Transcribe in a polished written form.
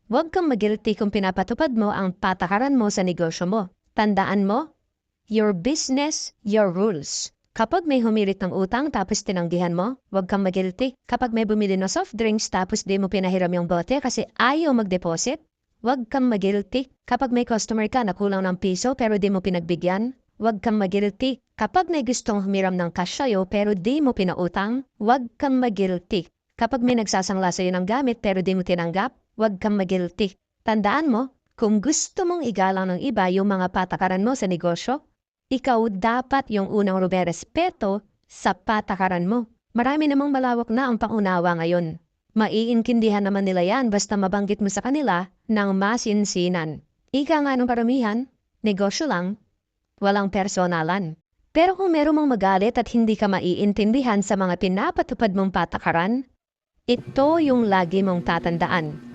Huwag kang magilty kung pinapatupad mo ang patakaran mo sa negosyo mo. Tandaan mo, your business, your rules. Kapag may humirit ng utang tapos tinanggihan mo, huwag kang magilty. Kapag may bumili ng soft drinks tapos di mo pinahiram yung bote kasi ayaw mag-deposit, huwag kang magilty. Kapag may customer ka na kulang ng piso pero di mo pinagbigyan, huwag kang magilty. Kapag may gustong humiram ng cash sa'yo pero di mo pinautang, huwag kang magilty. Kapag may nagsasangla sa'yo ng gamit pero di mo tinanggap, huwag kang magilty. Tandaan mo, kung gusto mong igalang ng iba yung mga patakaran mo sa negosyo, ikaw dapat yung unang rumerespeto sa patakaran mo. Marami namang malawak na ang pangunawa ngayon. Maiintindihan naman nila yan basta mabanggit mo sa kanila ng masinsinan. Ika nga ng karamihan, negosyo lang, walang personalan. Pero kung meron mong magalit at hindi ka maiintindihan sa mga pinapatupad mong patakaran, ito yung lagi mong tatandaan.